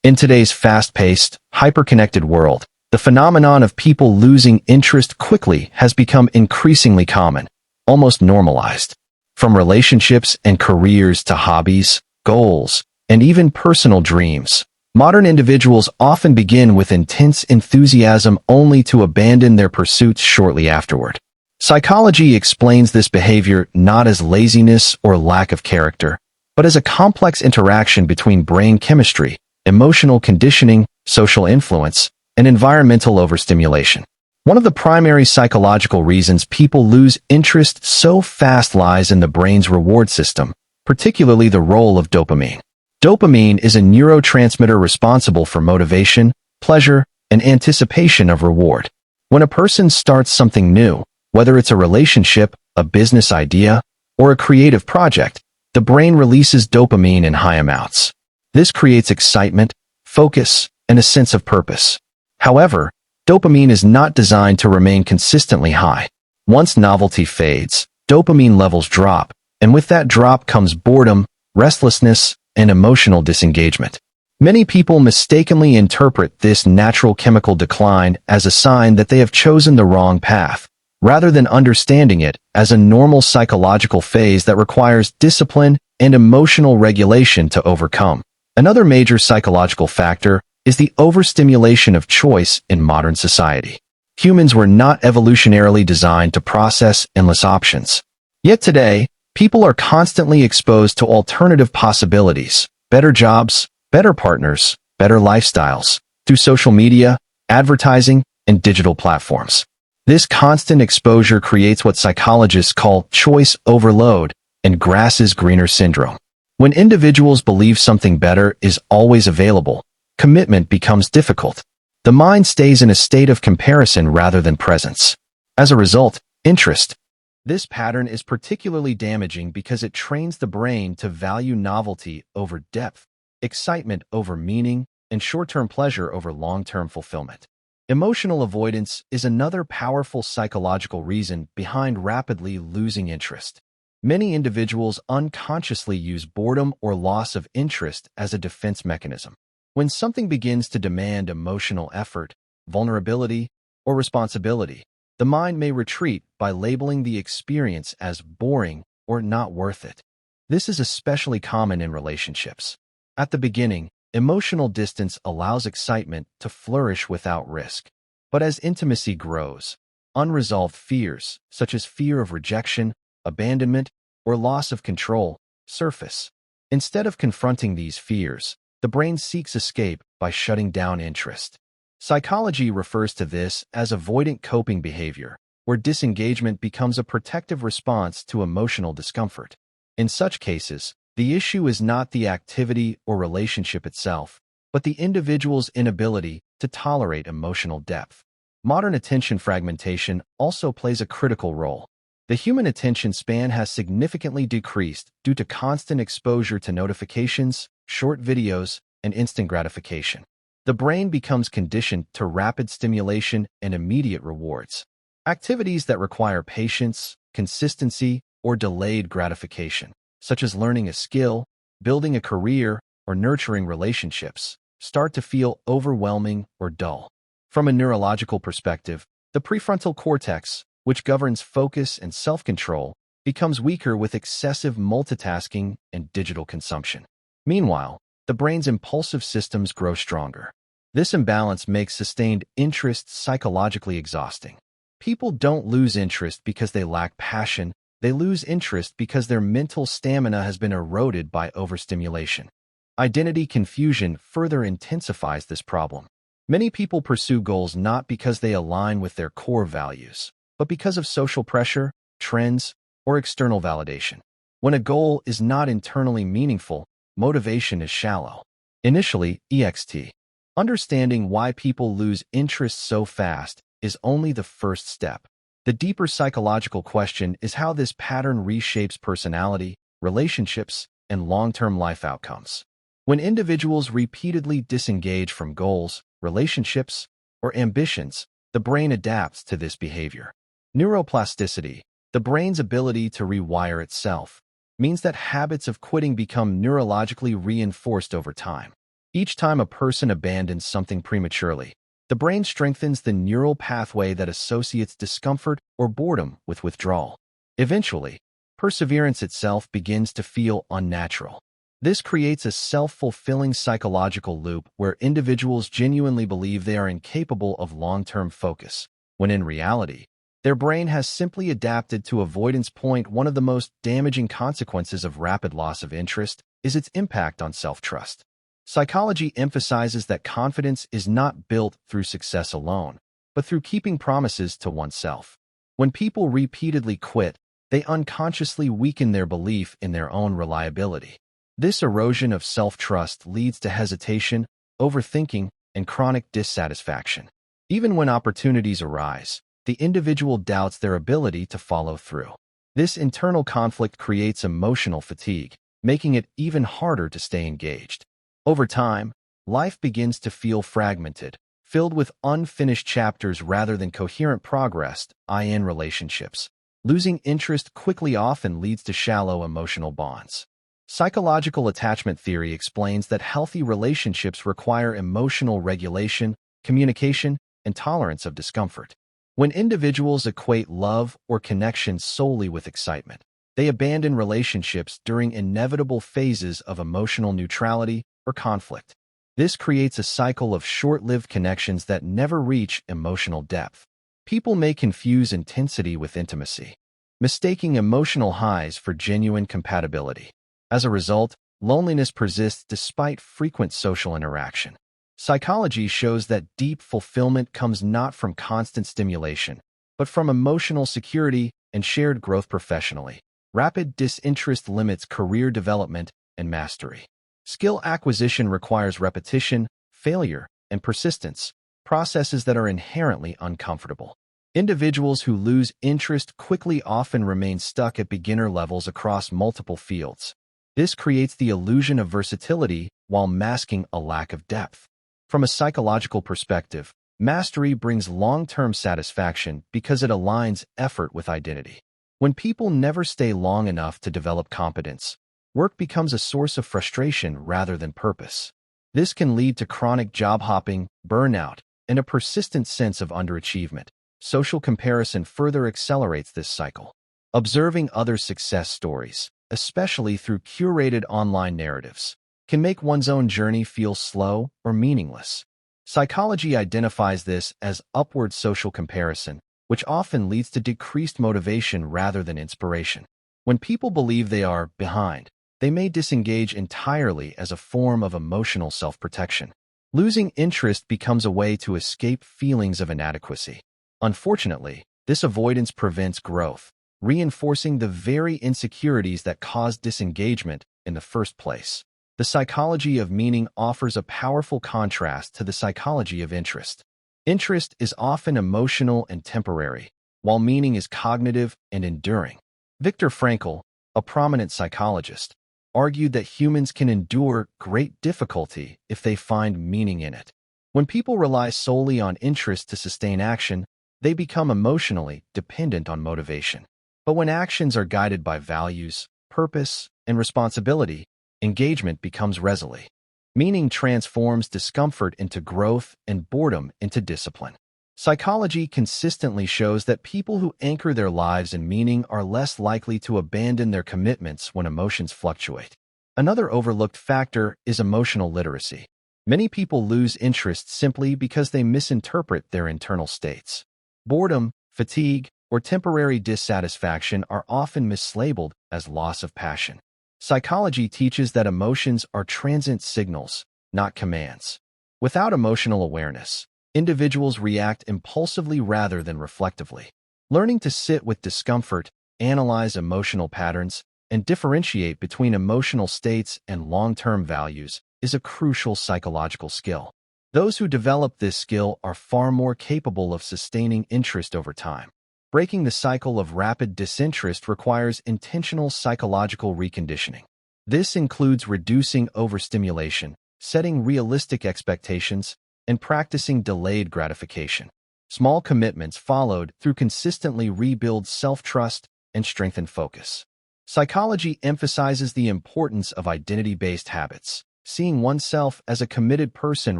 In today's fast-paced, hyper-connected world, the phenomenon of people losing interest quickly has become increasingly common, almost normalized. From relationships and careers to hobbies, goals, and even personal dreams, modern individuals often begin with intense enthusiasm only to abandon their pursuits shortly afterward. Psychology explains this behavior not as laziness or lack of character, but as a complex interaction between brain chemistry, emotional conditioning, social influence, and environmental overstimulation. One of the primary psychological reasons people lose interest so fast lies in the brain's reward system, particularly the role of dopamine. Dopamine is a neurotransmitter responsible for motivation, pleasure, and anticipation of reward. When a person starts something new, whether it's a relationship, a business idea, or a creative project, the brain releases dopamine in high amounts. This creates excitement, focus, and a sense of purpose. However, dopamine is not designed to remain consistently high. Once novelty fades, dopamine levels drop, and with that drop comes boredom, restlessness, and emotional disengagement. Many people mistakenly interpret this natural chemical decline as a sign that they have chosen the wrong path, rather than understanding it as a normal psychological phase that requires discipline and emotional regulation to overcome. Another major psychological factor is the overstimulation of choice in modern society. Humans were not evolutionarily designed to process endless options. Yet today, people are constantly exposed to alternative possibilities, better jobs, better partners, better lifestyles, through social media, advertising, and digital platforms. This constant exposure creates what psychologists call choice overload and grass is greener syndrome. When individuals believe something better is always available, commitment becomes difficult. The mind stays in a state of comparison rather than presence. As a result, interest. This pattern is particularly damaging because it trains the brain to value novelty over depth, excitement over meaning, and short-term pleasure over long-term fulfillment. Emotional avoidance is another powerful psychological reason behind rapidly losing interest. Many individuals unconsciously use boredom or loss of interest as a defense mechanism. When something begins to demand emotional effort, vulnerability, or responsibility, the mind may retreat by labeling the experience as boring or not worth it. This is especially common in relationships. At the beginning, emotional distance allows excitement to flourish without risk. But as intimacy grows, unresolved fears, such as fear of rejection, abandonment, or loss of control, surface. Instead of confronting these fears, the brain seeks escape by shutting down interest. Psychology refers to this as avoidant coping behavior, where disengagement becomes a protective response to emotional discomfort. In such cases, the issue is not the activity or relationship itself, but the individual's inability to tolerate emotional depth. Modern attention fragmentation also plays a critical role. The human attention span has significantly decreased due to constant exposure to notifications, short videos, and instant gratification. The brain becomes conditioned to rapid stimulation and immediate rewards. Activities that require patience, consistency, or delayed gratification, such as learning a skill, building a career, or nurturing relationships, start to feel overwhelming or dull. From a neurological perspective, the prefrontal cortex, which governs focus and self-control, becomes weaker with excessive multitasking and digital consumption. Meanwhile, the brain's impulsive systems grow stronger. This imbalance makes sustained interest psychologically exhausting. People don't lose interest because they lack passion. They lose interest because their mental stamina has been eroded by overstimulation. Identity confusion further intensifies this problem. Many people pursue goals not because they align with their core values, but because of social pressure, trends, or external validation. When a goal is not internally meaningful, motivation is shallow. Initially, EXT. Understanding why people lose interest so fast is only the first step. The deeper psychological question is how this pattern reshapes personality, relationships, and long-term life outcomes. When individuals repeatedly disengage from goals, relationships, or ambitions, the brain adapts to this behavior. Neuroplasticity, the brain's ability to rewire itself, means that habits of quitting become neurologically reinforced over time. Each time a person abandons something prematurely, the brain strengthens the neural pathway that associates discomfort or boredom with withdrawal. Eventually, perseverance itself begins to feel unnatural. This creates a self-fulfilling psychological loop where individuals genuinely believe they are incapable of long-term focus, when in reality, their brain has simply adapted to avoidance. One of the most damaging consequences of rapid loss of interest is its impact on self-trust. Psychology emphasizes that confidence is not built through success alone, but through keeping promises to oneself. When people repeatedly quit, they unconsciously weaken their belief in their own reliability. This erosion of self-trust leads to hesitation, overthinking, and chronic dissatisfaction. Even when opportunities arise, the individual doubts their ability to follow through. This internal conflict creates emotional fatigue, making it even harder to stay engaged. Over time, life begins to feel fragmented, filled with unfinished chapters rather than coherent progress. In relationships, losing interest quickly often leads to shallow emotional bonds. Psychological attachment theory explains that healthy relationships require emotional regulation, communication, and tolerance of discomfort. When individuals equate love or connection solely with excitement, they abandon relationships during inevitable phases of emotional neutrality or conflict. This creates a cycle of short-lived connections that never reach emotional depth. People may confuse intensity with intimacy, mistaking emotional highs for genuine compatibility. As a result, loneliness persists despite frequent social interaction. Psychology shows that deep fulfillment comes not from constant stimulation, but from emotional security and shared growth professionally. Rapid disinterest limits career development and mastery. Skill acquisition requires repetition, failure, and persistence, processes that are inherently uncomfortable. Individuals who lose interest quickly often remain stuck at beginner levels across multiple fields. This creates the illusion of versatility while masking a lack of depth. From a psychological perspective, mastery brings long-term satisfaction because it aligns effort with identity. When people never stay long enough to develop competence, work becomes a source of frustration rather than purpose. This can lead to chronic job hopping, burnout, and a persistent sense of underachievement. Social comparison further accelerates this cycle. Observing other success stories, especially through curated online narratives, can make one's own journey feel slow or meaningless. Psychology identifies this as upward social comparison, which often leads to decreased motivation rather than inspiration. When people believe they are behind, they may disengage entirely as a form of emotional self-protection. Losing interest becomes a way to escape feelings of inadequacy. Unfortunately, this avoidance prevents growth, reinforcing the very insecurities that caused disengagement in the first place. The psychology of meaning offers a powerful contrast to the psychology of interest. Interest is often emotional and temporary, while meaning is cognitive and enduring. Viktor Frankl, a prominent psychologist, argued that humans can endure great difficulty if they find meaning in it. When people rely solely on interest to sustain action, they become emotionally dependent on motivation. But when actions are guided by values, purpose, and responsibility, engagement becomes resolute. Meaning transforms discomfort into growth and boredom into discipline. Psychology consistently shows that people who anchor their lives in meaning are less likely to abandon their commitments when emotions fluctuate. Another overlooked factor is emotional literacy. Many people lose interest simply because they misinterpret their internal states. Boredom, fatigue, or temporary dissatisfaction are often mislabeled as loss of passion. Psychology teaches that emotions are transient signals, not commands. Without emotional awareness, individuals react impulsively rather than reflectively. Learning to sit with discomfort, analyze emotional patterns, and differentiate between emotional states and long-term values is a crucial psychological skill. Those who develop this skill are far more capable of sustaining interest over time. Breaking the cycle of rapid disinterest requires intentional psychological reconditioning. This includes reducing overstimulation, setting realistic expectations, and practicing delayed gratification. Small commitments followed through consistently rebuild self-trust and strengthen focus. Psychology emphasizes the importance of identity-based habits. seeing oneself as a committed person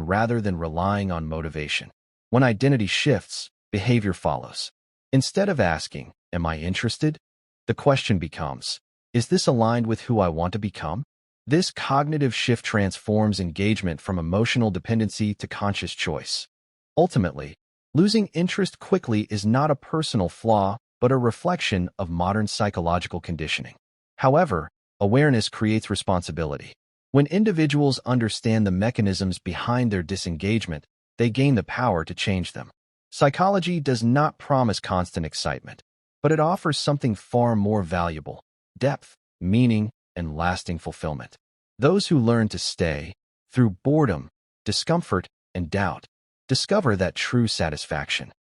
rather than relying on motivation. When identity shifts, behavior follows. Instead of asking, "Am I interested?" the question becomes, "Is this aligned with who I want to become?" This cognitive shift transforms engagement from emotional dependency to conscious choice. Ultimately, losing interest quickly is not a personal flaw, but a reflection of modern psychological conditioning. However, awareness creates responsibility. When individuals understand the mechanisms behind their disengagement, they gain the power to change them. Psychology does not promise constant excitement, but it offers something far more valuable: depth, meaning, and lasting fulfillment. Those who learn to stay, through boredom, discomfort, and doubt, discover that true satisfaction.